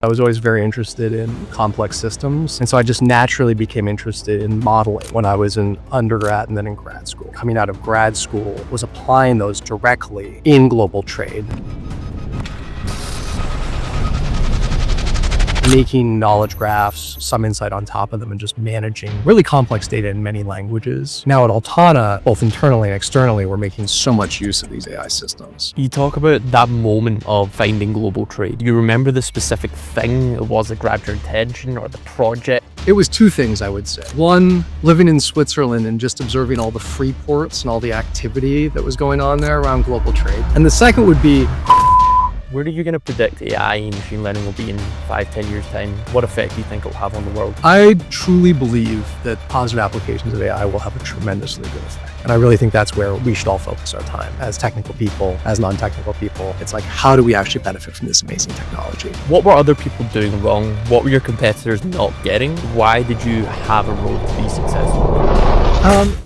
I was always very interested in complex systems, and so I just naturally became interested in modeling when I was in undergrad and then in grad school. Coming out of grad school was applying those directly in global trade. Making knowledge graphs, some insight on top of them, and just managing really complex data in many languages. Now at Altana, both internally and externally, we're making so much use of these AI systems. You talk about that moment of finding global trade. Do you remember the specific thing it was that grabbed your attention, or the project? It was two things, I would say. One, living in Switzerland and just observing all the free ports and all the activity that was going on there around global trade. And the second would be, where are you going to predict AI and machine learning will be in 5-10 years' time? What effect do you think it will have on the world? I truly believe that positive applications of AI will have a tremendously good effect. And I really think that's where we should all focus our time as technical people, as non-technical people. It's like, how do we actually benefit from this amazing technology? What were other people doing wrong? What were your competitors not getting? Why did you have a road to be successful?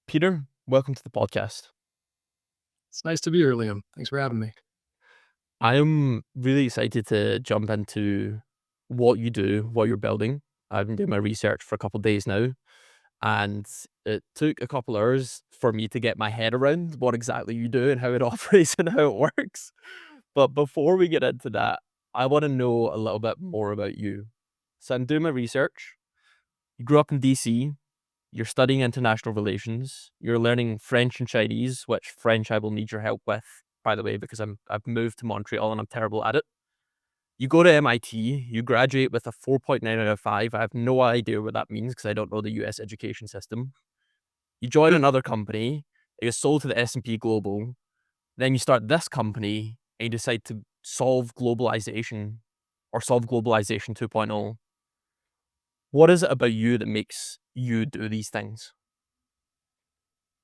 Peter, welcome to the podcast. It's nice to be here, Liam. Thanks for having me. I am really excited to jump into what you do, what you're building. I've been doing my research for a couple of days now, and it took a couple hours for me to get my head around what exactly you do and how it operates and how it works. But before we get into that, I want to know a little bit more about you. So I'm doing my research. You grew up in DC. You're studying international relations. You're learning French and Chinese, which French I will need your help with, by the way, because I've moved to Montreal and I'm terrible at it. You go to MIT, you graduate with a 4.9 out of 5. I have no idea what that means because I don't know the US education system. You join another company, it gets sold to the S&P Global. Then you start this company and you decide to solve globalization 2.0. What is it about you that makes you do these things?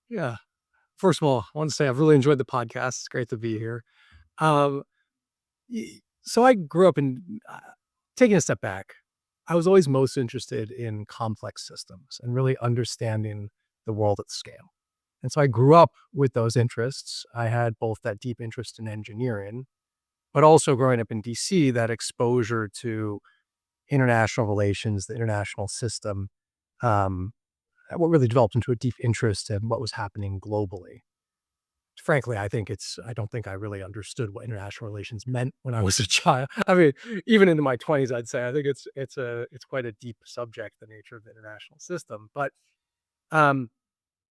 Yeah. First of all, I want to say I've really enjoyed the podcast. It's great to be here. So I grew up in, taking a step back, I was always most interested in complex systems and really understanding the world at scale. And so I grew up with those interests. I had both that deep interest in engineering, but also growing up in DC, that exposure to international relations, the international system, what really developed into a deep interest in what was happening globally. Frankly, I don't think I really understood what international relations meant when I was a child. I mean, even into my 20s, I'd say I think it's quite a deep subject, the nature of the international system. But um,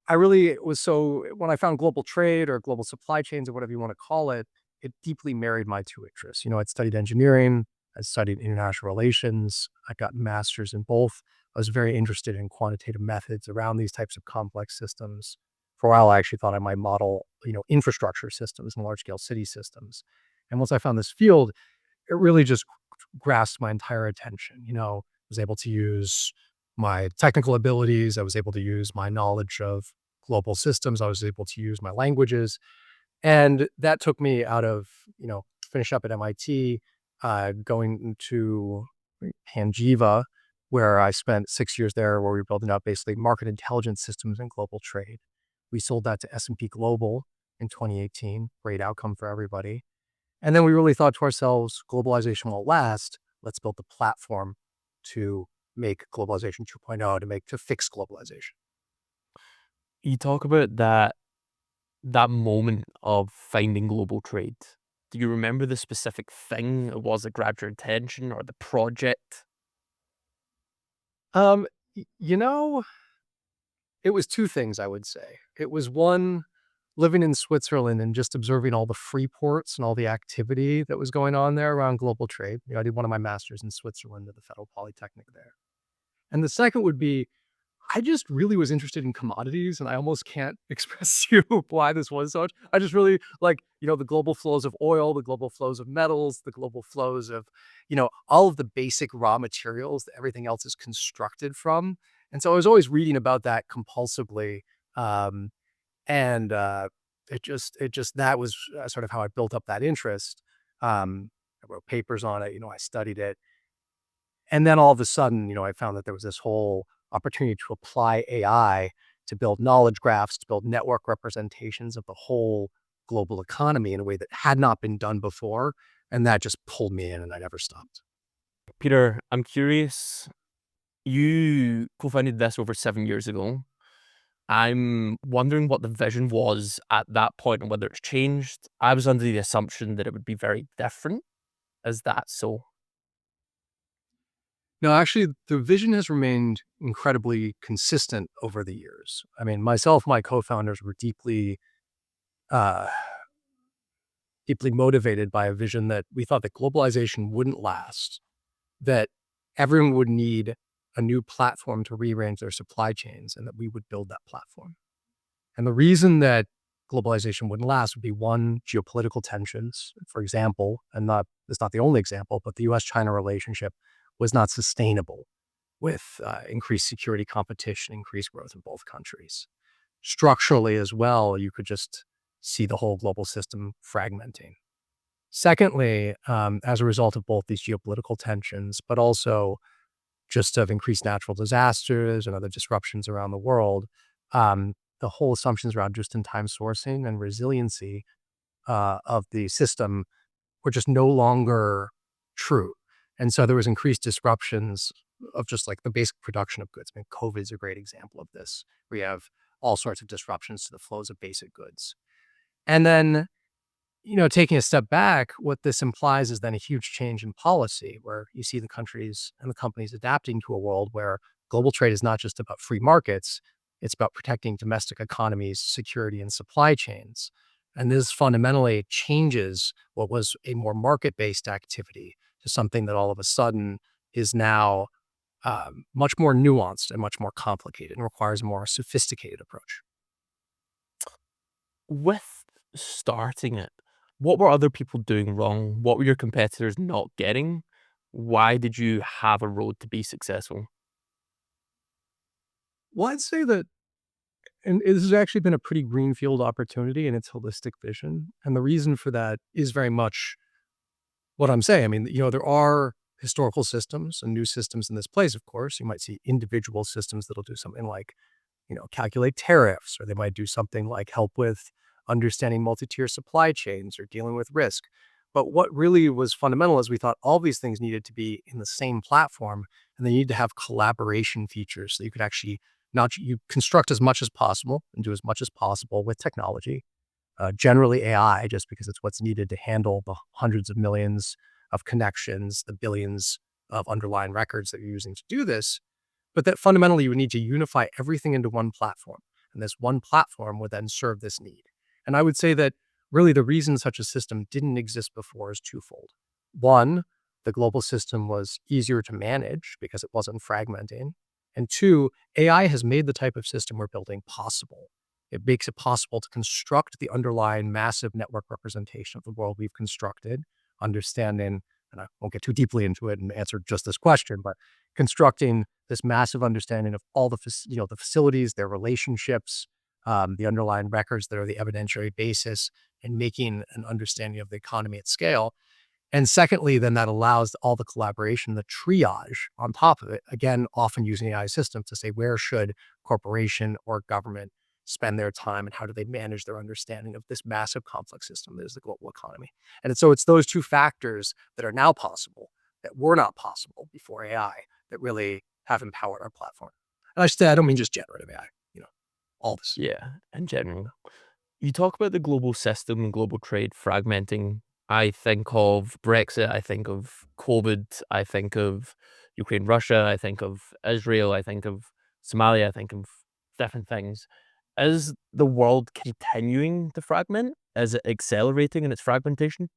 I really was so when I found global trade or global supply chains or whatever you want to call it, it deeply married my two interests. I'd studied engineering, I studied international relations, I got masters in both. I was very interested in quantitative methods around these types of complex systems. For a while, I actually thought I might model, infrastructure systems and large scale city systems. And once I found this field, it really just grasped my entire attention. I was able to use my technical abilities. I was able to use my knowledge of global systems. I was able to use my languages. And that took me out of, finish up at MIT, going to Panjiva, where I spent 6 years there, where we were building out basically market intelligence systems and global trade. We sold that to S&P Global in 2018. Great outcome for everybody. And then we really thought to ourselves, globalization won't last. Let's build the platform to make globalization 2.0, to fix globalization. You talk about that moment of finding global trade. Do you remember the specific thing it was that grabbed your attention, or the project? Um, y- you know, it was two things, I would say. It was one, living in Switzerland and just observing all the free ports and all the activity that was going on there around global trade. I did one of my masters in Switzerland at the Federal Polytechnic there. And the second would be, I just really was interested in commodities, and I almost can't express to you why this was so much. I just really like, the global flows of oil, the global flows of metals, the global flows of, all of the basic raw materials that everything else is constructed from. And so I was always reading about that compulsively. Um, and that was sort of how I built up that interest. I wrote papers on it, I studied it. And then all of a sudden, I found that there was this whole opportunity to apply AI to build knowledge graphs, to build network representations of the whole global economy in a way that had not been done before. And that just pulled me in and I never stopped. Peter, I'm curious. You co-founded this over 7 years ago. I'm wondering what the vision was at that point and whether it's changed. I was under the assumption that it would be very different. Is that so? No, actually, the vision has remained incredibly consistent over the years. I mean, myself, my co-founders were uh, deeply motivated by a vision that we thought that globalization wouldn't last, that everyone would need a new platform to rearrange their supply chains, and that we would build that platform. And the reason that globalization wouldn't last would be one, geopolitical tensions, for example, and it's not the only example, but the US-China relationship was not sustainable with increased security competition, increased growth in both countries. Structurally as well, you could just see the whole global system fragmenting. Secondly, as a result of both these geopolitical tensions, but also just of increased natural disasters and other disruptions around the world, the whole assumptions around just-in-time sourcing and resiliency of the system were just no longer true. And so there was increased disruptions of just like the basic production of goods. I mean, COVID is a great example of this, where you have all sorts of disruptions to the flows of basic goods. And then, taking a step back, what this implies is then a huge change in policy where you see the countries and the companies adapting to a world where global trade is not just about free markets, it's about protecting domestic economies, security, and supply chains. And this fundamentally changes what was a more market-based activity to something that all of a sudden is now much more nuanced and much more complicated and requires a more sophisticated approach. With starting it, what were other people doing wrong? What were your competitors not getting? Why did you have a road to be successful? Well, I'd say that, and this has actually been a pretty greenfield opportunity in its holistic vision. And the reason for that is very much what I'm saying. I mean, there are historical systems and new systems in this place, of course. You might see individual systems that'll do something like, calculate tariffs, or they might do something like help with understanding multi-tier supply chains or dealing with risk. But what really was fundamental is we thought all these things needed to be in the same platform, and they need to have collaboration features so you could actually not you construct as much as possible and do as much as possible with technology, generally AI, just because it's what's needed to handle the hundreds of millions of connections, the billions of underlying records that you're using to do this, but that fundamentally you would need to unify everything into one platform. And this one platform would then serve this need. And I would say that really the reason such a system didn't exist before is twofold. One, the global system was easier to manage because it wasn't fragmenting. And two, AI has made the type of system we're building possible. It makes it possible to construct the underlying massive network representation of the world we've constructed, understanding, and I won't get too deeply into it and answer just this question, but constructing this massive understanding of all the facilities, their relationships, the underlying records that are the evidentiary basis, and making an understanding of the economy at scale. And secondly, then that allows all the collaboration, the triage on top of it, again, often using AI systems to say, where should corporation or government spend their time and how do they manage their understanding of this massive complex system that is the global economy. And so it's those two factors that are now possible that were not possible before AI that really have empowered our platform. And I don't mean just generative AI, all this. Yeah, in general. You talk about the global system and global trade fragmenting. I think of Brexit, I think of COVID, I think of Ukraine, Russia, I think of Israel, I think of Somalia, I think of different things. Is the world continuing to fragment? Is it accelerating in its fragmentation?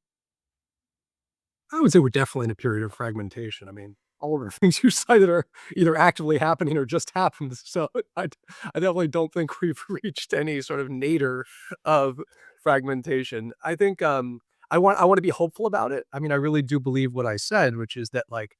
I would say we're definitely in a period of fragmentation. I mean, all of the things you cited are either actively happening or just happened. So I definitely don't think we've reached any sort of nadir of fragmentation. I think I want to be hopeful about it. I mean, I really do believe what I said, which is that like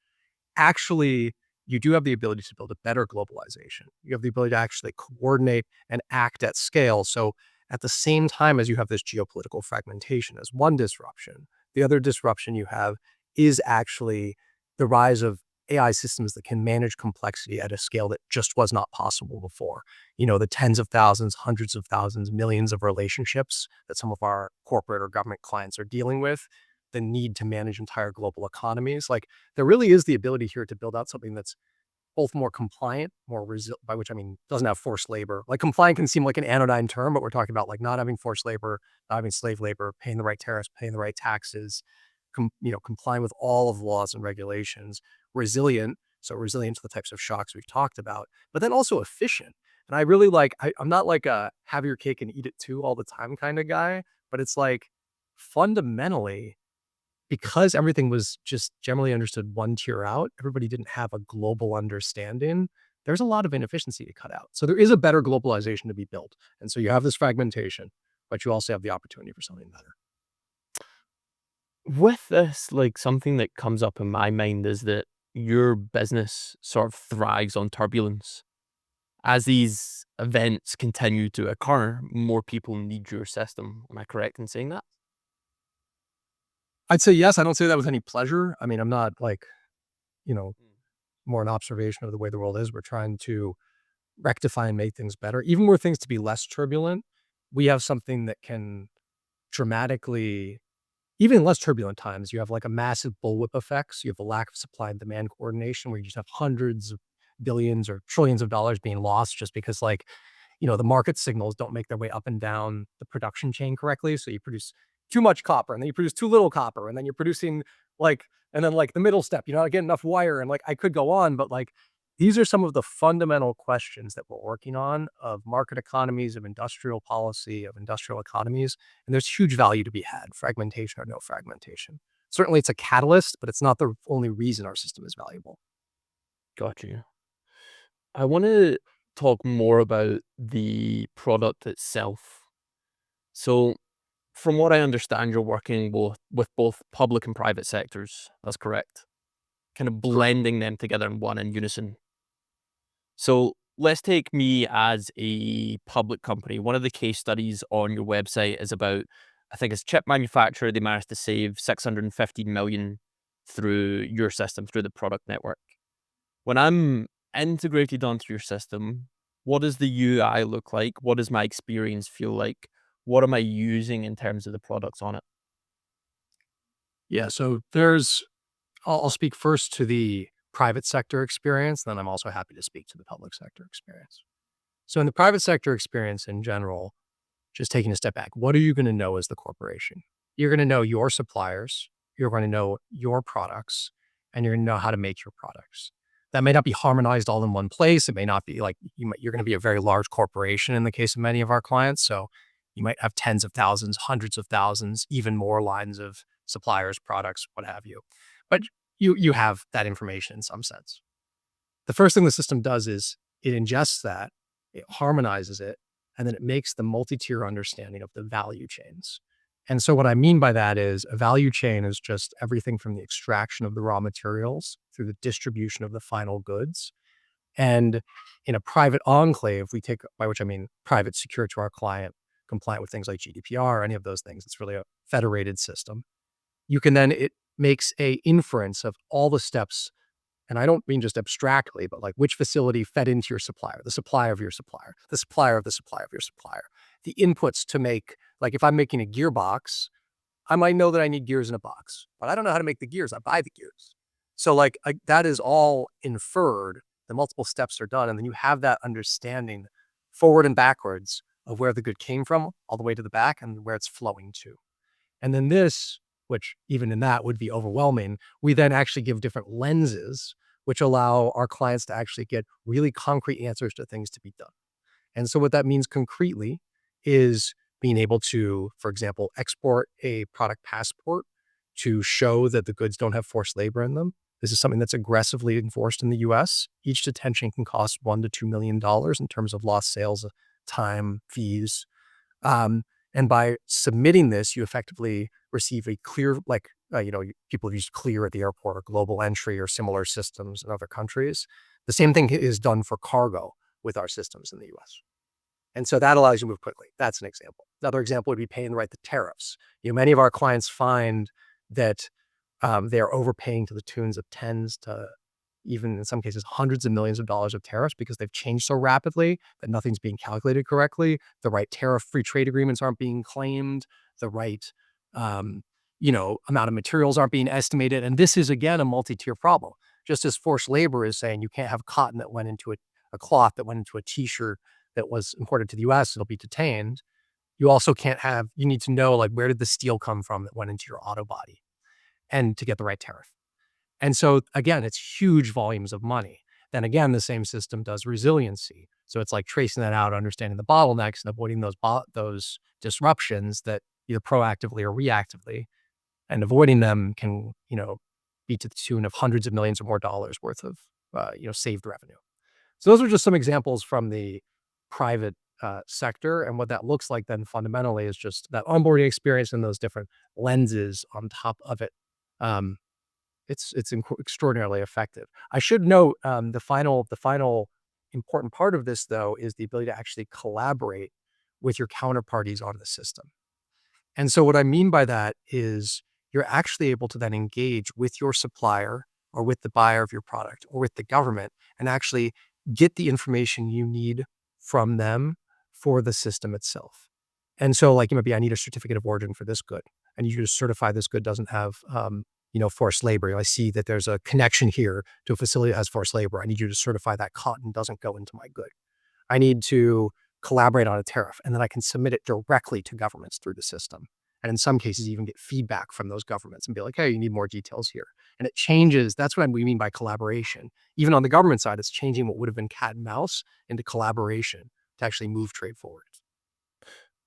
actually you do have the ability to build a better globalization. You have the ability to actually coordinate and act at scale. So at the same time as you have this geopolitical fragmentation as one disruption, the other disruption you have is actually the rise of AI systems that can manage complexity at a scale that just was not possible before. The tens of thousands, hundreds of thousands, millions of relationships that some of our corporate or government clients are dealing with, the need to manage entire global economies. Like, there really is the ability here to build out something that's both more compliant, more by which I mean doesn't have forced labor. Like, compliant can seem like an anodyne term, but we're talking about like not having forced labor, not having slave labor, paying the right tariffs, paying the right taxes, complying with all of the laws and regulations, resilient, so resilient to the types of shocks we've talked about, but then also efficient. And I really like, I'm not like a have your cake and eat it too all the time kind of guy, but it's like fundamentally because everything was just generally understood one tier out, everybody didn't have a global understanding. There's a lot of inefficiency to cut out. So there is a better globalization to be built. And so you have this fragmentation, but you also have the opportunity for something better. With this, like, something that comes up in my mind is that your business sort of thrives on turbulence. As these events continue to occur, more people need your system. Am I correct in saying that? I'd say yes. I don't say that with any pleasure. I mean, I'm not like, you know, Mm. more an observation of the way the world is. We're trying to rectify and make things better. Even were things to be less turbulent, we have something that can dramatically, even in less turbulent times, you have like a massive bullwhip effect. So you have a lack of supply and demand coordination where you just have hundreds of billions or trillions of dollars being lost just because like, the market signals don't make their way up and down the production chain correctly. So you produce too much copper and then you produce too little copper and then you're producing like, and then like the middle step, you're not getting enough wire. And like, I could go on, but like, these are some of the fundamental questions that we're working on of market economies, of industrial policy, of industrial economies. And there's huge value to be had, fragmentation or no fragmentation. Certainly it's a catalyst, but it's not the only reason our system is valuable. Got you. I want to talk more about the product itself. So, from what I understand, you're working with both public and private sectors. That's correct. Kind of Correct. blending them together in one in unison. So, let's take me as a public company. One of the case studies on your website is about, I think it's chip manufacturer. They managed to save 615 million through your system, through the product network. When I'm integrated onto your system, what does the UI look like? What does my experience feel like? What am I using in terms of the products on it? Yeah. So I'll speak first to the private sector experience, then I'm also happy to speak to the public sector experience. So in the private sector experience in general, just taking a step back, what are you going to know as the corporation? You're going to know your suppliers, you're going to know your products, and you're going to know how to make your products. That may not be harmonized all in one place. It may not be like you're going to be a very large corporation in the case of many of our clients. So you might have tens of thousands, hundreds of thousands, even more lines of suppliers, products, what have you. But you have that information in some sense. The first thing the system does is it ingests that, it harmonizes it, and then it makes the multi-tier understanding of the value chains. And so what I mean by that is a value chain is just everything from the extraction of the raw materials through the distribution of the final goods. And in a private enclave, we take, by which I mean private, secure to our client, compliant with things like GDPR, any of those things. It's really a federated system. You can then, it makes a inference of all the steps, and I don't mean just abstractly, but like which facility fed into your supplier, the supplier of your supplier, the supplier of the supplier of your supplier, the inputs to make, like if I'm making a gearbox, I might know that I need gears in a box, but I don't know how to make the gears. I buy the gears. So like that is all inferred. The multiple steps are done. And then you have that understanding forward and backwards of where the good came from all the way to the back and where it's flowing to. And then this, which even in that would be overwhelming, we then actually give different lenses, which allow our clients to actually get really concrete answers to things to be done. And so what that means concretely is being able to, for example, export a product passport to show that the goods don't have forced labor in them. This is something that's aggressively enforced in the US. Each detention can cost $1 to $2 million in terms of lost sales, time, fees, and by submitting this, you effectively receive a clear, like, people use clear at the airport or global entry or similar systems in other countries. The same thing is done for cargo with our systems in the US. And so that allows you to move quickly. That's an example. Another example would be paying the right to tariffs. Many of our clients find that they're overpaying to the tunes of tens to even in some cases, hundreds of millions of dollars of tariffs because they've changed so rapidly that nothing's being calculated correctly. The right tariff-free trade agreements aren't being claimed. The right, um, amount of materials aren't being estimated. And this is, again, a multi-tier problem. Just as forced labor is saying you can't have cotton that went into a cloth that went into a t-shirt that was imported to the US, it'll be detained. You also can't have, you need to know, like, where did the steel come from that went into your auto body and to get the right tariff. And so, again, it's huge volumes of money. Then again, the same system does resiliency. So it's like tracing that out, understanding the bottlenecks and avoiding those disruptions that either proactively or reactively, and avoiding them can, be to the tune of hundreds of millions or more dollars worth of, saved revenue. So those are just some examples from the private sector. And what that looks like then fundamentally is just that onboarding experience and those different lenses on top of it. Um, it's extraordinarily effective. I should note, the final important part of this, though, is the ability to actually collaborate with your counterparties on the system. And so what I mean by that is you're actually able to then engage with your supplier or with the buyer of your product or with the government and actually get the information you need from them for the system itself. And so, like, maybe I need a certificate of origin for this good. I need you to certify this good doesn't have, forced labor. I see that there's a connection here to a facility that has forced labor. I need you to certify that cotton doesn't go into my good. I need to collaborate on a tariff, and then I can submit it directly to governments through the system. And in some cases, even get feedback from those governments and be like, hey, you need more details here. And it changes. That's what we mean by collaboration. Even on the government side, it's changing what would have been cat and mouse into collaboration to actually move trade forward.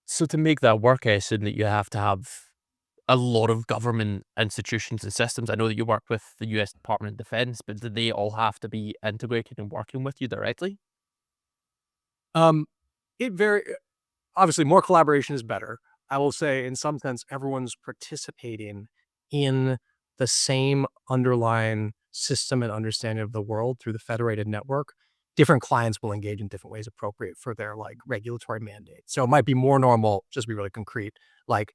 So to make that work, I assume that you have to have a lot of government institutions and systems. I know that you work with the US Department of Defense, but do they all have to be integrated and working with you directly? Um, it very obviously more collaboration is better. I will say, in some sense, everyone's participating in the same underlying system and understanding of the world through the federated network. Different clients will engage in different ways appropriate for their like regulatory mandate. So it might be more normal, just to be really concrete, like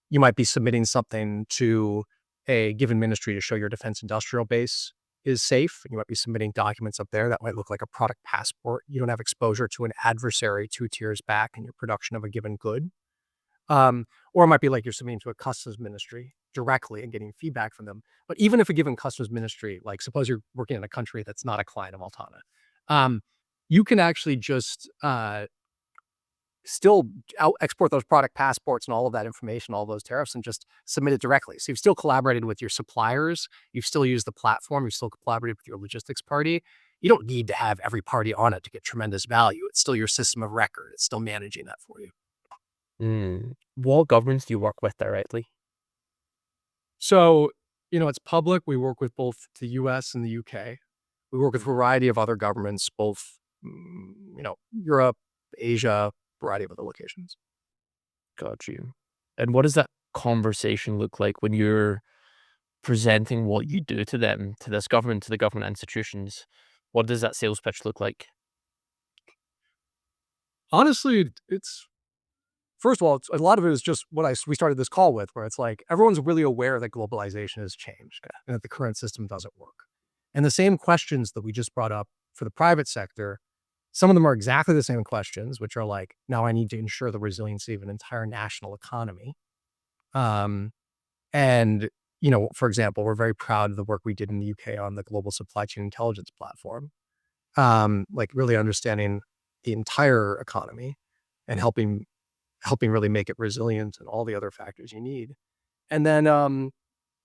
you might be submitting something to a given ministry to show your defense industrial base is safe. And you might be submitting documents up there that might look like a product passport. You don't have exposure to an adversary 2 tiers back in your production of a given good. Or it might be like you're submitting to a customs ministry directly and getting feedback from them. But even if a given customs ministry, like suppose you're working in a country that's not a client of Altana, you can actually just still export those product passports and all of that information, all those tariffs, and just submit it directly. So you've still collaborated with your suppliers. You've still used the platform. You've still collaborated with your logistics party. You don't need to have every party on it to get tremendous value. It's still your system of record. It's still managing that for you. What governments do you work with directly? So, it's public. We work with both the US and the UK. We work with a variety of other governments, both, Europe, Asia, variety of other locations. Got you. And what does that conversation look like when you're presenting what you do to them, to this government, to the government institutions? What does that sales pitch look like? Honestly, it's first of all, a lot of it is just what we started this call with, where it's like everyone's really aware that globalization has changed and that the current system doesn't work. And the same questions that we just brought up for the private sector, some of them are exactly the same questions, which are like, now I need to ensure the resiliency of an entire national economy. Um, and, for example, we're very proud of the work we did in the UK on the global supply chain intelligence platform, like really understanding the entire economy and helping really make it resilient and all the other factors you need. And then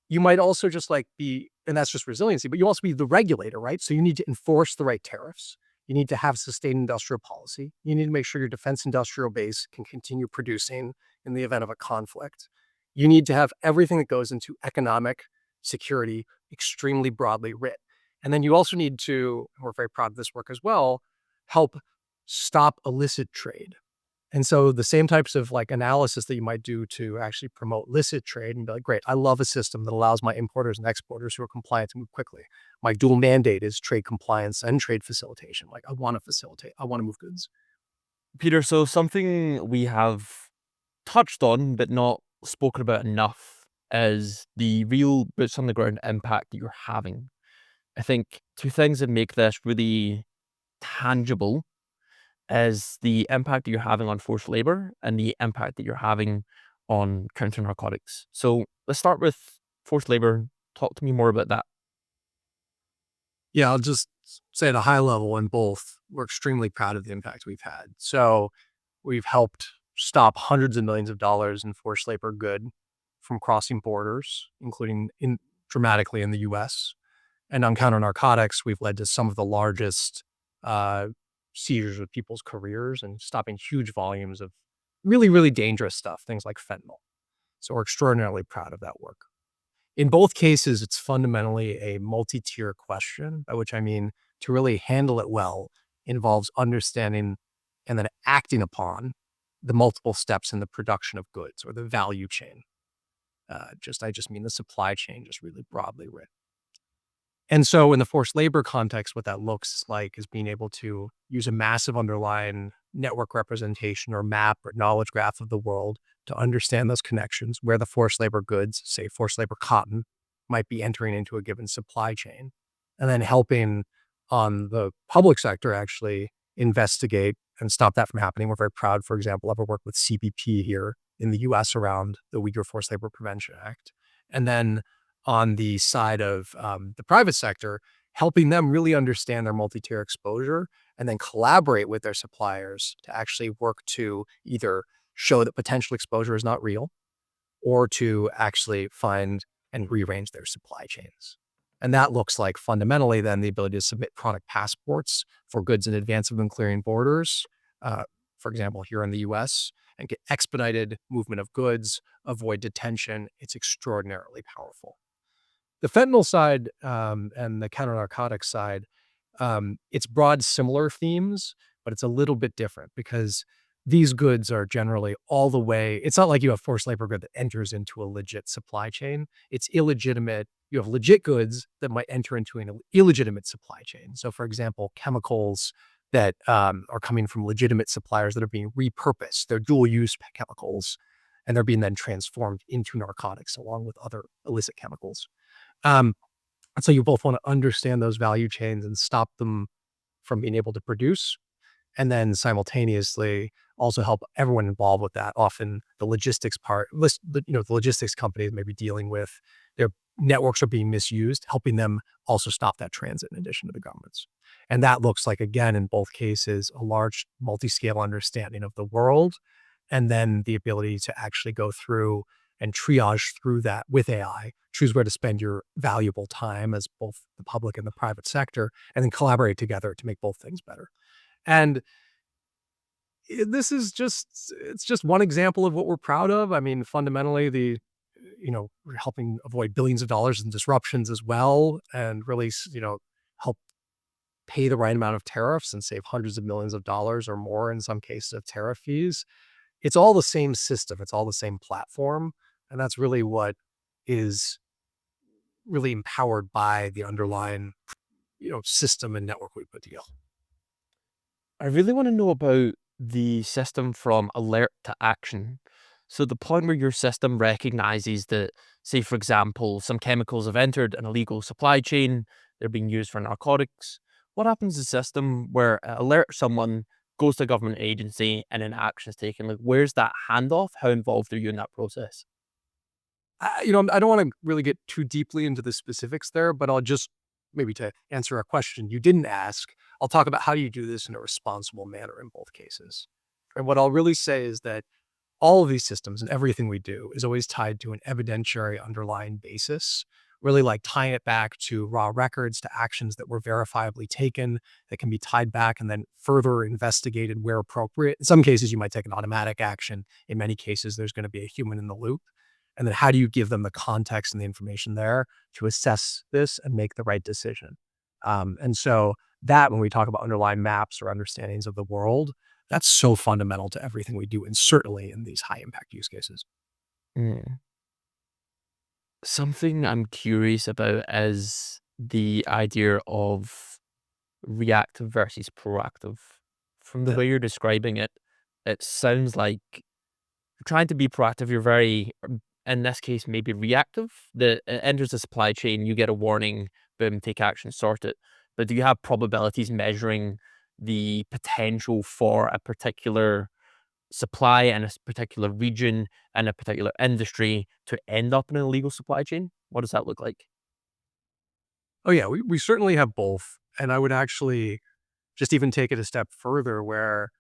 you might also just like be, and that's just resiliency, but you also be the regulator, right? So you need to enforce the right tariffs. You need to have sustained industrial policy. You need to make sure your defense industrial base can continue producing in the event of a conflict. You need to have everything that goes into economic security extremely broadly writ. And then you also need to, and we're very proud of this work as well, help stop illicit trade. And so the same types of like analysis that you might do to actually promote licit trade and be like, great, I love a system that allows my importers and exporters who are compliant to move quickly. My dual mandate is trade compliance and trade facilitation. Like I want to facilitate, I want to move goods. Peter, so something we have touched on but not spoken about enough is the real boots on the ground impact that you're having. I think two things that make this really tangible is the impact that you're having on forced labor and the impact that you're having on counter narcotics. So let's start with forced labor. Talk to me more about that. Yeah, I'll just say at a high level in both, we're extremely proud of the impact we've had. So we've helped stop hundreds of millions of dollars in forced labor good from crossing borders, including in dramatically in the US. And on counter narcotics, we've led to some of the largest uh, seizures with people's careers and stopping huge volumes of really, really dangerous stuff, things like fentanyl. So we're extraordinarily proud of that work. In both cases, it's fundamentally a multi-tier question, by which I mean to really handle it well involves understanding and then acting upon the multiple steps in the production of goods or the value chain. I just mean the supply chain, just really broadly written. And so in the forced labor context, what that looks like is being able to use a massive underlying network representation or map or knowledge graph of the world to understand those connections, where the forced labor goods, say forced labor cotton, might be entering into a given supply chain, and then helping on the public sector actually investigate and stop that from happening. We're very proud, for example, ever work with CBP here in the US around the Uyghur Forced Labor Prevention Act. And then on the side of the private sector, helping them really understand their multi-tier exposure and then collaborate with their suppliers to actually work to either show that potential exposure is not real or to actually find and rearrange their supply chains. And that looks like fundamentally then the ability to submit product passports for goods in advance of them clearing borders, uh, for example, here in the US, and get expedited movement of goods, avoid detention. It's extraordinarily powerful. The fentanyl side, and the counter narcotics side, it's broad similar themes, but it's a little bit different because these goods are generally all the way it's not like you have forced labor good that enters into a legit supply chain. It's illegitimate. You have legit goods that might enter into an illegitimate supply chain. So, for example, chemicals that, are coming from legitimate suppliers that are being repurposed. They're dual use chemicals, and they're being then transformed into narcotics along with other illicit chemicals. Um, and so you both want to understand those value chains and stop them from being able to produce, and then simultaneously also help everyone involved with that. Often the logistics part, the logistics companies may be dealing with their networks are being misused, helping them also stop that transit in addition to the governments. And that looks like, again, in both cases, a large multi-scale understanding of the world, and then the ability to actually go through and triage through that with AI, choose where to spend your valuable time as both the public and the private sector, and then collaborate together to make both things better. And this is it's just one example of what we're proud of. I mean, fundamentally, we're helping avoid billions of dollars in disruptions as well, and really, help pay the right amount of tariffs and save hundreds of millions of dollars or more in some cases of tariff fees. It's all the same system. It's all the same platform. And that's really what is really empowered by the underlying, system and network we put together. I really want to know about the system from alert to action. So the point where your system recognizes that, say, for example, some chemicals have entered an illegal supply chain, they're being used for narcotics. What happens to the system where it alerts someone, goes to a government agency, and an action is taken? Like, where's that handoff? How involved are you in that process? I don't want to really get too deeply into the specifics there, but I'll just maybe to answer a question you didn't ask, I'll talk about how you do this in a responsible manner in both cases. And what I'll really say is that all of these systems and everything we do is always tied to an evidentiary underlying basis, really like tying it back to raw records, to actions that were verifiably taken that can be tied back and then further investigated where appropriate. In some cases, you might take an automatic action. In many cases, there's going to be a human in the loop. And then how do you give them the context and the information there to assess this and make the right decision? And so that when we talk about underlying maps or understandings of the world, that's so fundamental to everything we do, and certainly in these high impact use cases. Mm. Something I'm curious about is the idea of reactive versus proactive. From the Yeah. way you're describing it, it sounds like you're trying to be proactive. You're very, in this case, maybe reactive. That it enters the supply chain, you get a warning, boom, take action, sort it. But do you have probabilities measuring the potential for a particular supply in a particular region and a particular industry to end up in an illegal supply chain? What does that look like? Oh, yeah, we certainly have both, and I would actually just even take it a step further where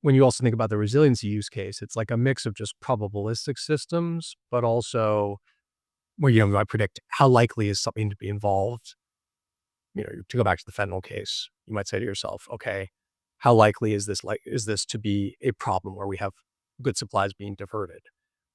when you also think about the resiliency use case, it's like a mix of just probabilistic systems, but also where, you might predict how likely is something to be involved. To go back to the fentanyl case, you might say to yourself, okay, how likely is this to be a problem where we have good supplies being diverted?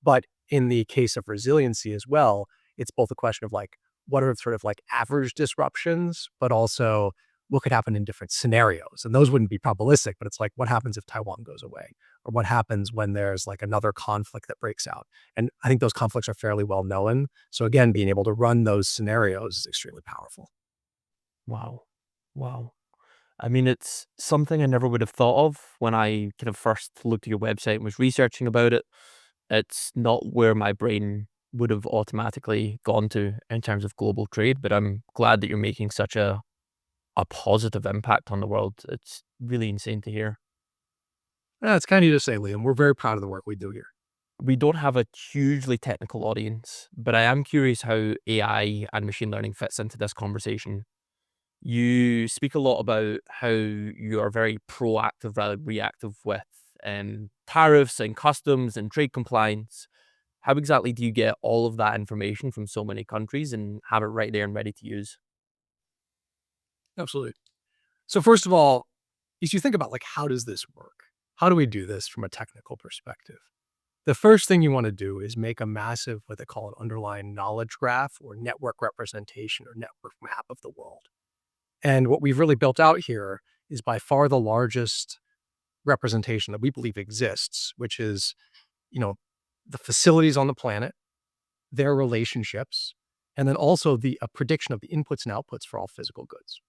But in the case of resiliency as well, it's both a question of like, what are sort of like average disruptions, but also what could happen in different scenarios. And those wouldn't be probabilistic, but it's like, what happens if Taiwan goes away? Or what happens when there's like another conflict that breaks out? And I think those conflicts are fairly well known. So again, being able to run those scenarios is extremely powerful. Wow. Wow. I mean, it's something I never would have thought of when I kind of first looked at your website and was researching about it. It's not where my brain would have automatically gone to in terms of global trade, but I'm glad that you're making such a positive impact on the world. It's really insane to hear. It's kind of you to say, Liam. We're very proud of the work we do here. We don't have a hugely technical audience, but I am curious how AI and machine learning fits into this conversation. You speak a lot about how you are very proactive rather than reactive with tariffs and customs and trade compliance. How exactly do you get all of that information from so many countries and have it right there and ready to use? Absolutely. So first of all, as you think about like how does this work? How do we do this from a technical perspective? The first thing you want to do is make a massive, what they call an underlying knowledge graph or network representation or network map of the world. And what we've really built out here is by far the largest representation that we believe exists, which is, you know, the facilities on the planet, their relationships, and then also the a prediction of the inputs and outputs for all physical goods.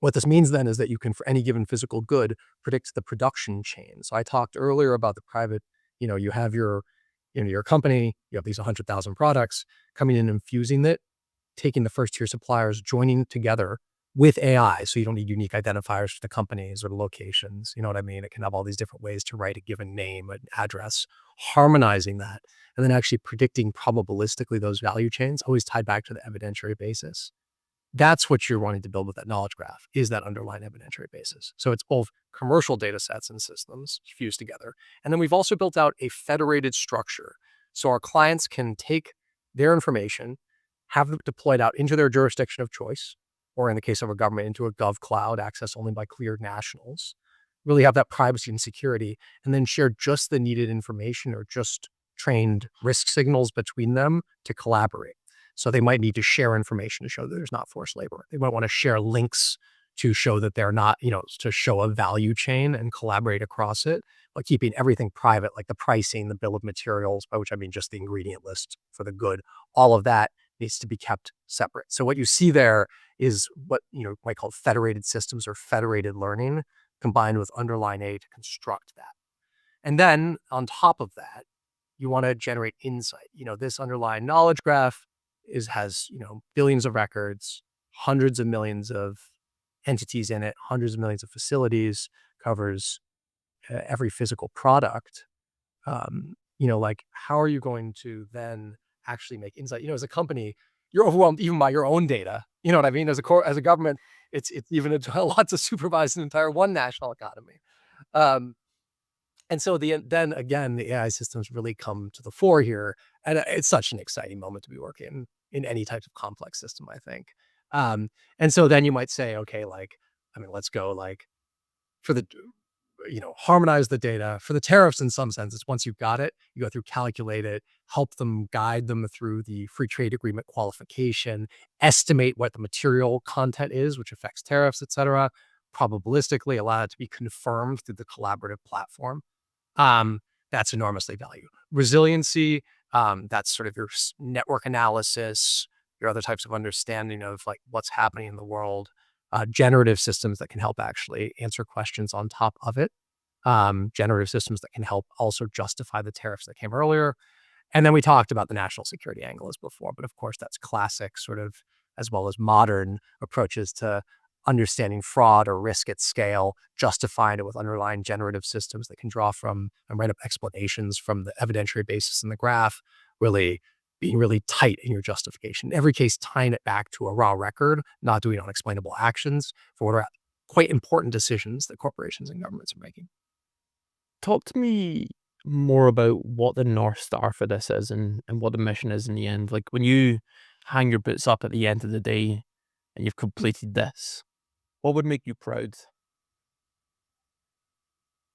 What this means then is that you can, for any given physical good, predict the production chain. So I talked earlier about the private, you have your company, you have these 100,000 products coming in and fusing it, taking the first tier suppliers, joining together with AI. So you don't need unique identifiers for the companies or the locations. You know what I mean? It can have all these different ways to write a given name, an address, harmonizing that, and then actually predicting probabilistically those value chains, always tied back to the evidentiary basis. That's what you're wanting to build with that knowledge graph, is that underlying evidentiary basis. So it's both commercial data sets and systems fused together. And then we've also built out a federated structure. So our clients can take their information, have it deployed out into their jurisdiction of choice, or in the case of a government, into a gov cloud, accessed only by cleared nationals, really have that privacy and security, and then share just the needed information or just trained risk signals between them to collaborate. So they might need to share information to show that there's not forced labor. They might want to share links to show that they're not, to show a value chain and collaborate across it, but keeping everything private, like the pricing, the bill of materials, by which I mean just the ingredient list for the good. All of that needs to be kept separate. So what you see there is what might call federated systems or federated learning combined with underlying A to construct that. And then on top of that, you want to generate insight. This underlying knowledge graph has billions of records, hundreds of millions of entities in it, hundreds of millions of facilities, covers every physical product. Like how are you going to then actually make insight? As a company, you're overwhelmed even by your own data. You know what I mean? As a government, it's even a lot to supervise an entire one national economy. Um, and so then again, the AI systems really come to the fore here, and it's such an exciting moment to be working in any type of complex system, I think. And so then you might say, okay, like, I mean, let's go like for the harmonize the data for the tariffs in some sense. It's once you've got it, you go through, calculate it, help them guide them through the free trade agreement qualification, estimate what the material content is, which affects tariffs, et cetera, probabilistically allow it to be confirmed through the collaborative platform. Um, that's enormously valuable. Resiliency, that's sort of your network analysis, your other types of understanding of like what's happening in the world, generative systems that can help actually answer questions on top of it, generative systems that can help also justify the tariffs that came earlier. And then we talked about the national security angle as before, but of course that's classic sort of as well as modern approaches to understanding fraud or risk at scale, justifying it with underlying generative systems that can draw from and write up explanations from the evidentiary basis in the graph, really being really tight in your justification. In every case, tying it back to a raw record, not doing unexplainable actions for what are quite important decisions that corporations and governments are making. Talk to me more about what the North Star for this is and what the mission is in the end. Like when you hang your boots up at the end of the day and you've completed this, what would make you proud?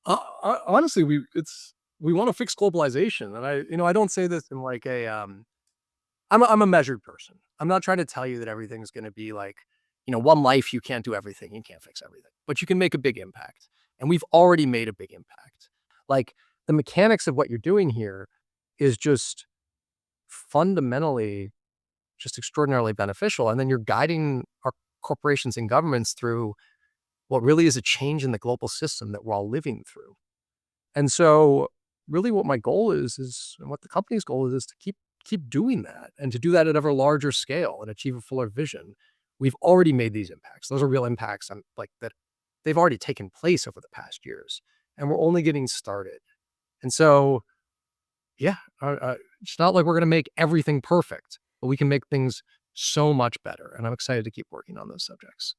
Honestly, we want to fix globalization, and I don't say this in like I'm a measured person. I'm not trying to tell you that everything's going to be like, one life. You can't do everything. You can't fix everything, but you can make a big impact, and we've already made a big impact. Like the mechanics of what you're doing here is just fundamentally just extraordinarily beneficial, and then you're guiding our corporations and governments through what really is a change in the global system that we're all living through. And so really what my goal is and what the company's goal is to keep doing that and to do that at ever larger scale and achieve a fuller vision. We've already made these impacts. Those are real impacts on like that they've already taken place over the past years. And we're only getting started. And so, yeah, it's not like we're going to make everything perfect, but we can make things so much better. And I'm excited to keep working on those subjects.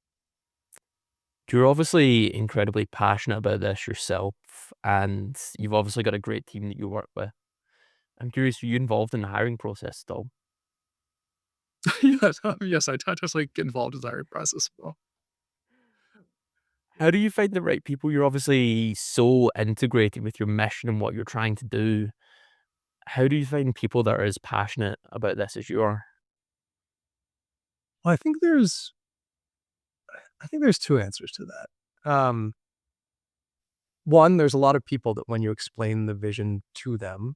You're obviously incredibly passionate about this yourself, and you've obviously got a great team that you work with. I'm curious, are you involved in the hiring process still? Yes, I just like get involved in the hiring process. Well, How do you find the right people? You're obviously so integrated with your mission and what you're trying to do. How do you find people that are as passionate about this as you are? I think there's two answers to that. One, there's a lot of people that when you explain the vision to them,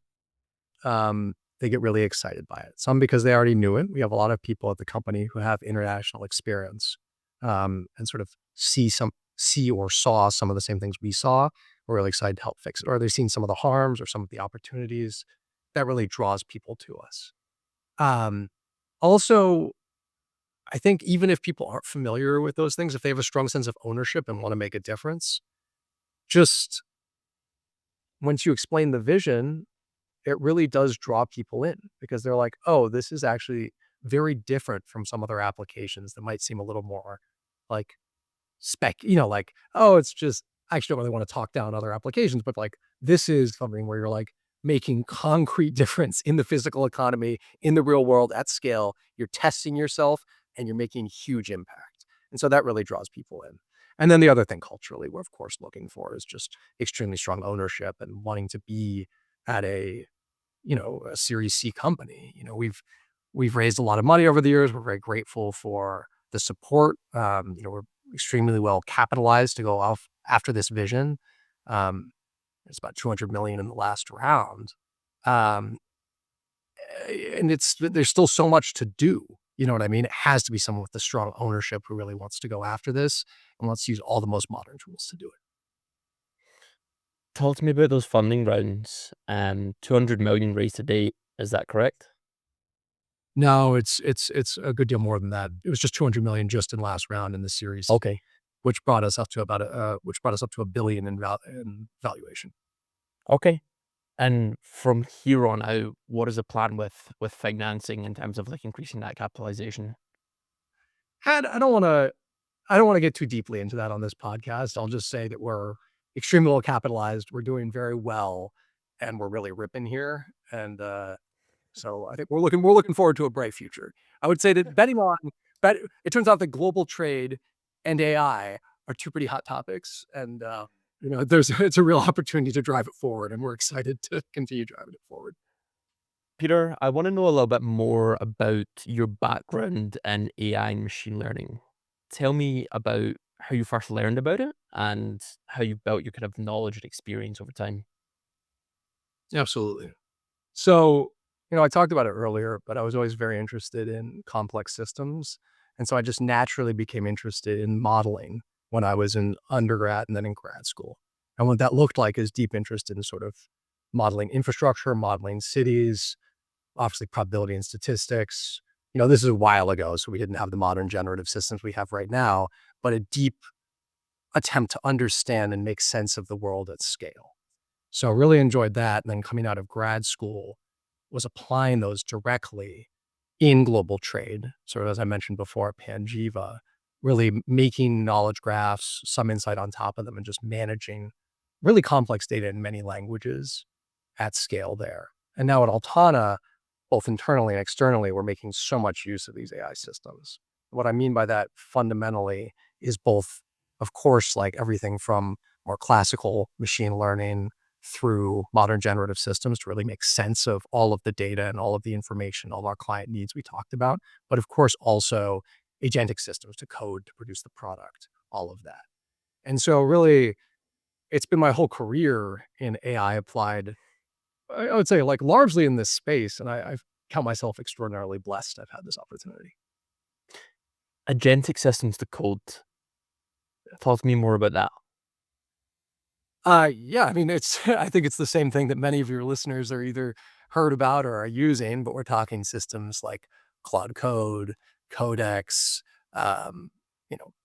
they get really excited by it. Some because they already knew it. We have a lot of people at the company who have international experience, and sort of see or saw some of the same things we saw. We're really excited to help fix it, or they've seen some of the harms or some of the opportunities that really draws people to us. Um, Also, I think even if people aren't familiar with those things, if they have a strong sense of ownership and want to make a difference, just once you explain the vision, it really does draw people in because they're like, "Oh, this is actually very different from some other applications that might seem a little more like like, oh, it's just I actually don't really want to talk down other applications, but like this is something where you're like making concrete difference in the physical economy, in the real world at scale. You're testing yourself and you're making huge impact. And so that really draws people in. And then the other thing culturally, we're of course looking for is just extremely strong ownership and wanting to be at a Series C company. We've raised a lot of money over the years. We're very grateful for the support. We're extremely well capitalized to go off after this vision. Um, it's about 200 million in the last round. Um, and there's still so much to do. You know what I mean? It has to be someone with the strong ownership who really wants to go after this and wants to use all the most modern tools to do it. Talk to me about those funding rounds. 200 million raised to date. Is that correct? No, it's a good deal more than that. It was just 200 million just in last round in the series, Okay. which brought us up to 1 billion in valuation. Okay. And from here on out, what is the plan with financing in terms of like increasing that capitalization? And I don't want to get too deeply into that on this podcast. I'll just say that we're extremely well capitalized. We're doing very well, and we're really ripping here. And so I think we're looking forward to a bright future. I would say that bet it turns out that global trade and AI are two pretty hot topics, and there's it's a real opportunity to drive it forward, and we're excited to continue driving it forward. Peter, I want to know a little bit more about your background in AI and machine learning. Tell me about how you first learned about it and how you built your kind of knowledge and experience over time. Absolutely. So, I talked about it earlier, but I was always very interested in complex systems. And so I just naturally became interested in modeling when I was in undergrad and then in grad school. And what that looked like is deep interest in sort of modeling infrastructure, modeling cities, obviously probability and statistics, This is a while ago, so we didn't have the modern generative systems we have right now, but a deep attempt to understand and make sense of the world at scale. So really enjoyed that. And then coming out of grad school was applying those directly in global trade. Sort of as I mentioned before at Panjiva, really making knowledge graphs, some insight on top of them, and just managing really complex data in many languages at scale there. And now at Altana, both internally and externally, we're making so much use of these AI systems. What I mean by that fundamentally is both, of course, like everything from more classical machine learning through modern generative systems to really make sense of all of the data and all of the information, all of our client needs we talked about. But of course, also agentic systems to code to produce the product, all of that. And so really, it's been my whole career in AI applied, I would say, like largely in this space. And I count myself extraordinarily blessed I've had this opportunity. Agentic systems to code. Talk to me more about that. Yeah, I mean, it's I think it's the same thing that many of your listeners are either heard about or are using, but we're talking systems like Cloud Code, Codex,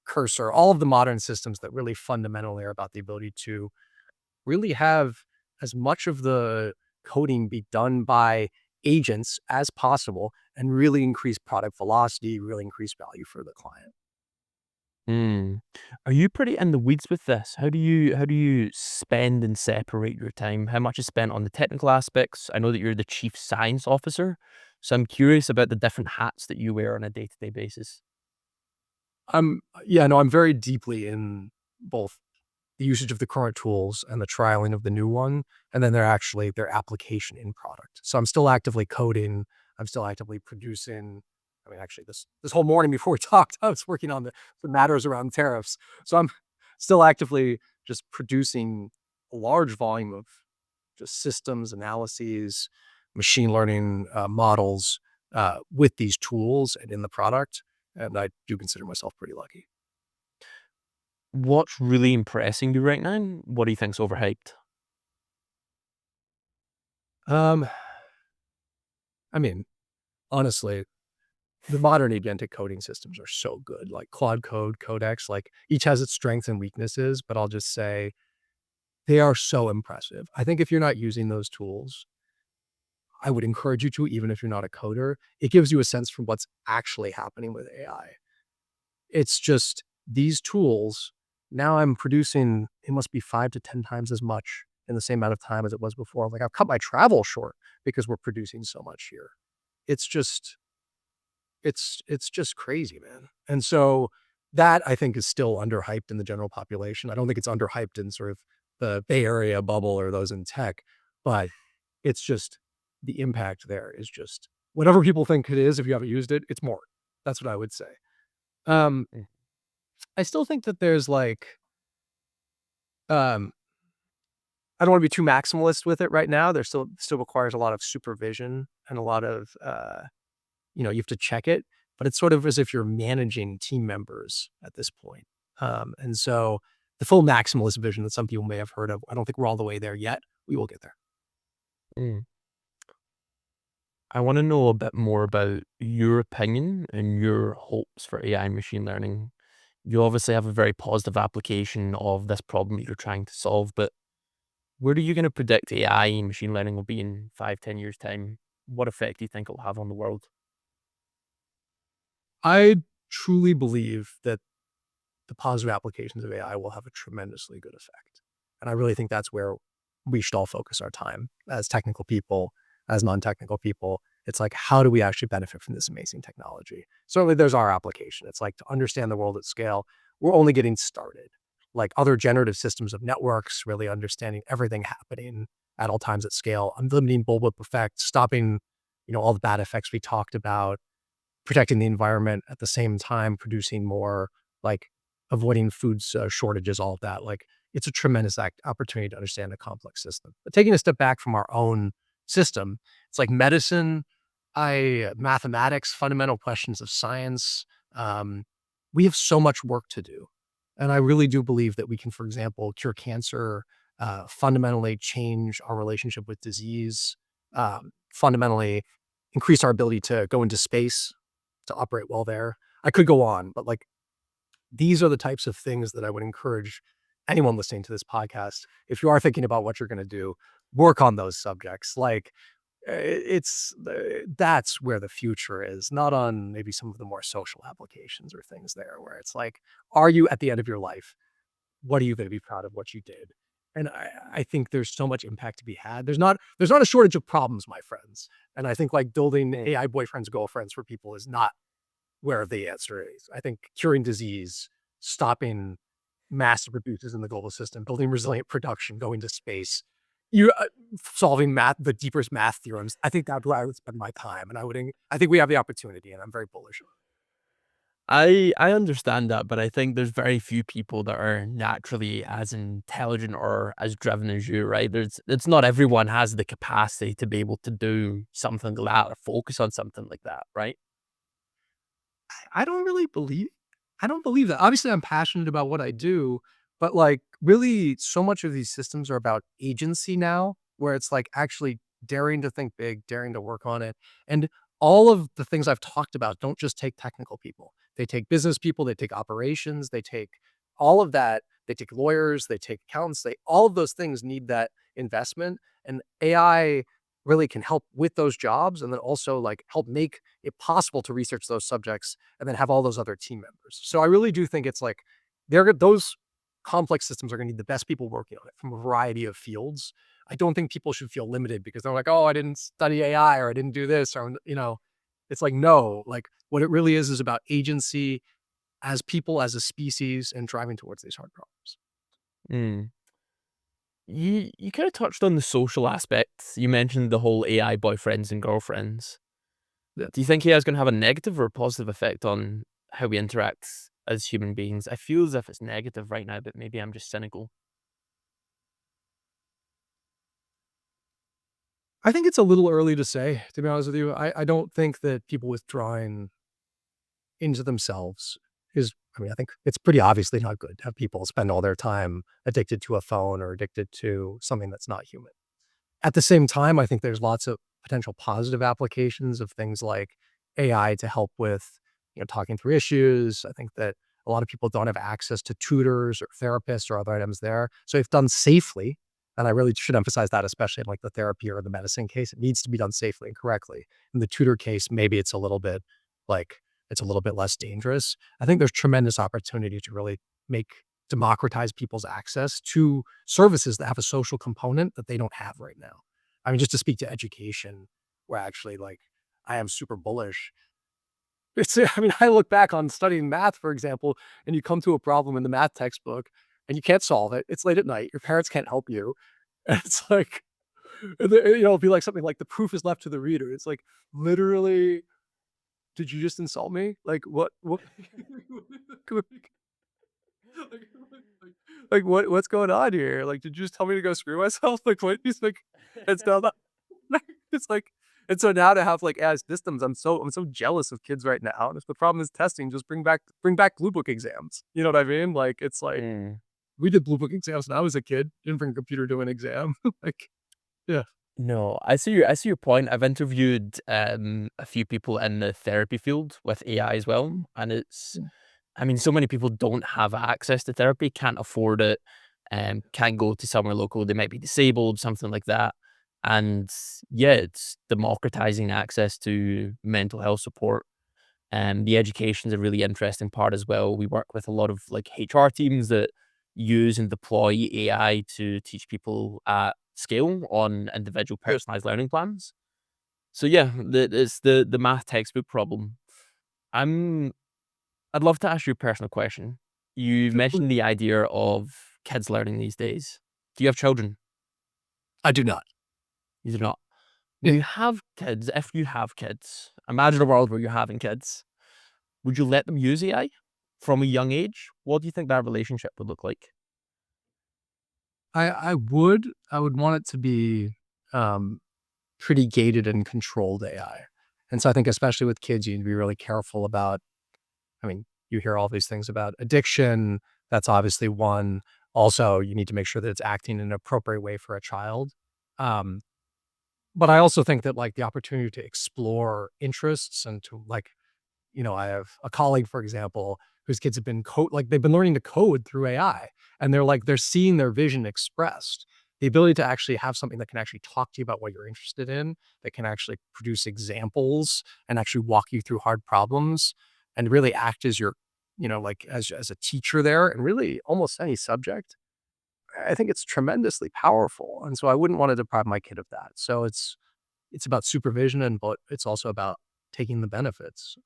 Cursor, all of the modern systems that really fundamentally are about the ability to really have as much of the coding be done by agents as possible and really increase product velocity, really increase value for the client. Hmm. Are you pretty in the weeds with this? How do you spend and separate your time? How much is spent on the technical aspects? I know that you're the chief science officer, so I'm curious about the different hats that you wear on a day-to-day basis. Yeah, no, I'm very deeply in both the usage of the current tools and the trialing of the new one, and then their application in product. So I'm still actively coding. I'm still actively producing. I mean, actually, this whole morning before we talked, I was working on the matters around tariffs. So I'm still actively just producing a large volume of just systems analyses, machine learning models with these tools and in the product. And I do consider myself pretty lucky. What's really impressing you right now? What do you think's overhyped? Um, I mean, honestly, the modern agentic coding systems are so good, like Claude Code, Codex, like each has its strengths and weaknesses, but I'll just say they are so impressive. I think if you're not using those tools, I would encourage you to, even if you're not a coder. It gives you a sense for what's actually happening with AI. It's just these tools, now I'm producing, it must be 5 to 10 times as much in the same amount of time as it was before. Like I've cut my travel short because we're producing so much here. It's just it's just crazy, man. And so that I think is still underhyped in the general population. I don't think it's underhyped in sort of the Bay Area bubble or those in tech, but it's just the impact there is just whatever people think it is, if you haven't used it, it's more. That's what I would say. Um, Mm. I still think that there's like, um, I don't want to be too maximalist with it right now. There still requires a lot of supervision and a lot of you have to check it, but it's sort of as if you're managing team members at this point. And so the full maximalist vision that some people may have heard of, I don't think we're all the way there yet. We will get there. Mm. I want to know a bit more about your opinion and your hopes for AI and machine learning. You obviously have a very positive application of this problem that you're trying to solve, but where are you going to predict AI and machine learning will be in 5, 10 years' time? What effect do you think it'll have on the world? I truly believe that the positive applications of AI will have a tremendously good effect. And I really think that's where we should all focus our time as technical people, as non-technical people. It's like, how do we actually benefit from this amazing technology? Certainly there's our application. It's like to understand the world at scale, we're only getting started. Like other generative systems of networks, really understanding everything happening at all times at scale, unlimiting bullwhip effect, stopping, all the bad effects we talked about, protecting the environment at the same time, producing more, like avoiding shortages, all of that. Like it's a tremendous opportunity to understand a complex system. But taking a step back from our own system, it's like medicine, mathematics, fundamental questions of science. Um, we have so much work to do. And I really do believe that we can, for example, cure cancer, fundamentally change our relationship with disease, fundamentally increase our ability to go into space, to operate well there. I could go on, but like these are the types of things that I would encourage anyone listening to this podcast. If you are thinking about what you're going to do, work on those subjects. Like that's where the future is, not on maybe some of the more social applications or things there where it's like, are you at the end of your life? What are you going to be proud of what you did? And I think there's so much impact to be had. There's not a shortage of problems, my friends. And I think like building AI boyfriends, girlfriends for people is not where the answer is. I think curing disease, stopping massive abuses in the global system, building resilient production, going to space, you solving the deepest math theorems. I think that's where I would spend my time, and I think we have the opportunity, and I'm very bullish on I understand that, but I think there's very few people that are naturally as intelligent or as driven as you, right? It's not everyone has the capacity to be able to do something like that or focus on something like that, right? I don't really believe I don't believe that. Obviously, I'm passionate about what I do, but, like, really, so much of these systems are about agency now, where it's, like, actually daring to think big, daring to work on it, and all of the things I've talked about don't just take technical people. They take business people, they take operations, they take all of that. They take lawyers, they take accountants, they all of those things need that investment, and AI really can help with those jobs and then also, like, help make it possible to research those subjects and then have all those other team members. So I really do think it's like those complex systems are gonna need the best people working on it from a variety of fields. I don't think people should feel limited because they're like, "Oh, I didn't study AI or I didn't do this," or, it's like, no, like, what it really is about agency as people, as a species, and driving towards these hard problems. Mm. You kind of touched on the social aspects. You mentioned the whole AI boyfriends and girlfriends. Yeah. Do you think AI is going to have a negative or a positive effect on how we interact as human beings? I feel as if it's negative right now, but maybe I'm just cynical. I think it's a little early to say, to be honest with you. I don't think that people withdrawing into themselves is I think it's pretty obviously not good to have people spend all their time addicted to a phone or addicted to something that's not human. At the same time, I think there's lots of potential positive applications of things like AI to help with, talking through issues. I think that a lot of people don't have access to tutors or therapists or other items there. So if done safely, and I really should emphasize that, especially in like the therapy or the medicine case, it needs to be done safely and correctly. In the tutor case, maybe it's a little bit like it's a little bit less dangerous. I think there's tremendous opportunity to really make democratize people's access to services that have a social component that they don't have right now. I mean, just to speak to education, where actually, like, I am super bullish. I mean, I look back on studying math, for example, and you come to a problem in the math textbook and you can't solve it. It's late at night. Your parents can't help you. And it's like, it'll be like something like the proof is left to the reader. It's like, literally, did you just insult me? Like, what? Like, like, what's going on here? Like, did you just tell me to go screw myself? Like, what? He's like, it's now that it's like, and so now to have like as systems, I'm so jealous of kids right now. And if the problem is testing, just bring back blue book exams. You know what I mean? Like, it's like Mm. we did blue book exams when I was a kid. Didn't bring a computer to an exam. Like, yeah, No, I see your point. I've interviewed a few people in the therapy field with AI as well, and it's yeah, I mean, so many people don't have access to therapy, can't afford it, can't go to somewhere local. They might be disabled, something like that. And yeah, it's democratizing access to mental health support. And the education is a really interesting part as well. We work with a lot of like HR teams that use and deploy AI to teach people at scale on individual yeah, personalized learning plans. So yeah, it's the math textbook problem. I'm I'd love to ask you a personal question. You sure. mentioned the idea of kids learning these days. Do you have children? I do not. You do not. Yeah. When you have kids, if you have kids, imagine a world where you're having kids. Would you let them use AI from a young age? What do you think that relationship would look like? I would want it to be um pretty gated and controlled AI. And so I think especially with kids, you need to be really careful about I mean, you hear all these things about addiction. That's obviously one. Also, you need to make sure that it's acting in an appropriate way for a child. Um, but I also think that like the opportunity to explore interests and to like I have a colleague, for example, whose kids have been they've been learning to code through AI, and they're seeing their vision expressed. The ability to actually have something that can actually talk to you about what you're interested in, that can actually produce examples and actually walk you through hard problems and really act as your, as a teacher there and really almost any subject. I think it's tremendously powerful. And so I wouldn't want to deprive my kid of that. So it's about supervision but it's also about taking the benefits.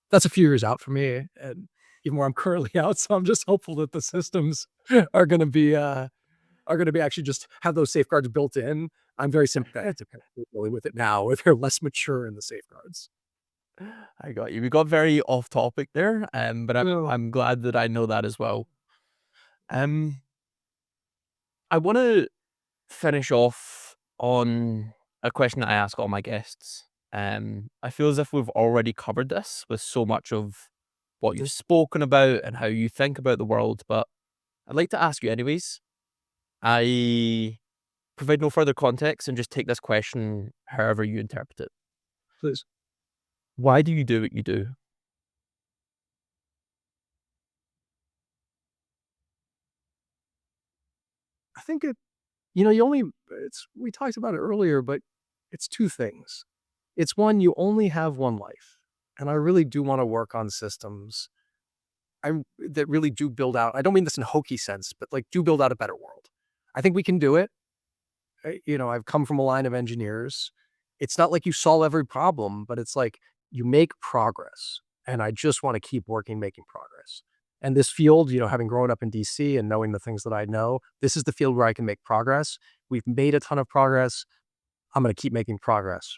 That's a few years out for me, and even where I'm currently out, so I'm just hopeful that the systems are gonna be, actually just have those safeguards built in. I'm very sympathetic to parents who are dealing with it now, where they're less mature in the safeguards. I got you. We got very off topic there, but No. I'm glad that I know that as well. Um, I want to finish off on a question that I ask all my guests. I feel as if we've already covered this with so much of what you've spoken about and how you think about the world, but I'd like to ask you anyways. I provide no further context and just take this question however you interpret it. Please. Why do you do what you do? I think you only it's we talked about it earlier, but it's 2 things. It's one, you only have 1 life, and I really do wanna work on systems that really do build out. I don't mean this in a hokey sense, but, like, do build out a better world. I think we can do it. I've come from a line of engineers. It's not like you solve every problem, but it's like you make progress. And I just want to keep working, making progress. And this field, having grown up in DC and knowing the things that I know, this is the field where I can make progress. We've made a ton of progress. I'm going to keep making progress.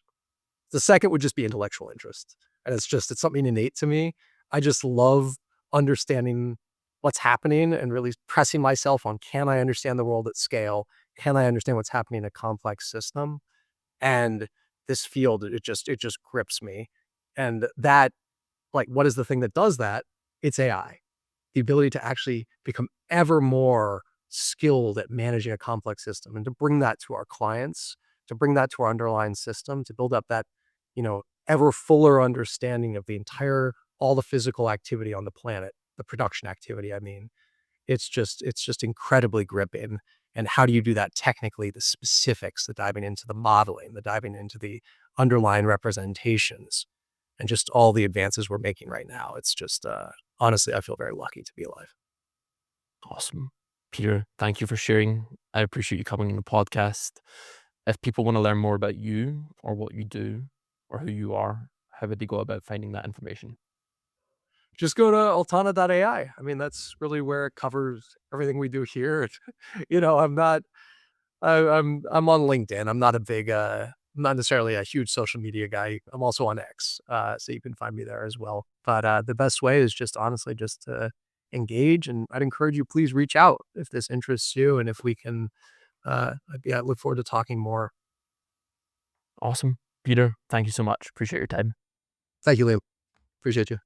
The second would just be intellectual interest. And it's something innate to me. I just love understanding what's happening and really pressing myself on, can I understand the world at scale? Can I understand what's happening in a complex system? And this field, it just grips me. And that, like, what is the thing that does that? It's AI. The ability to actually become ever more skilled at managing a complex system and to bring that to our clients, to bring that to our underlying system, to build up that, ever fuller understanding of all the physical activity on the planet, the production activity, I mean. It's just incredibly gripping. And how do you do that technically? The specifics, the diving into the modeling, the diving into the underlying representations, and just all the advances we're making right now. It's just, honestly, I feel very lucky to be alive. Awesome. Peter, thank you for sharing. I appreciate you coming on the podcast. If people want to learn more about you or what you do or who you are, how would they go about finding that information? Just go to altana.ai. I mean, that's really where it covers everything we do here. I'm not I'm on LinkedIn. I'm not necessarily a huge social media guy. I'm also on X, so you can find me there as well. But, the best way is just honestly just to engage, and I'd encourage you, please reach out if this interests you, and if we can, I look forward to talking more. Awesome. Peter, thank you so much. Appreciate your time. Thank you, Liam. Appreciate you.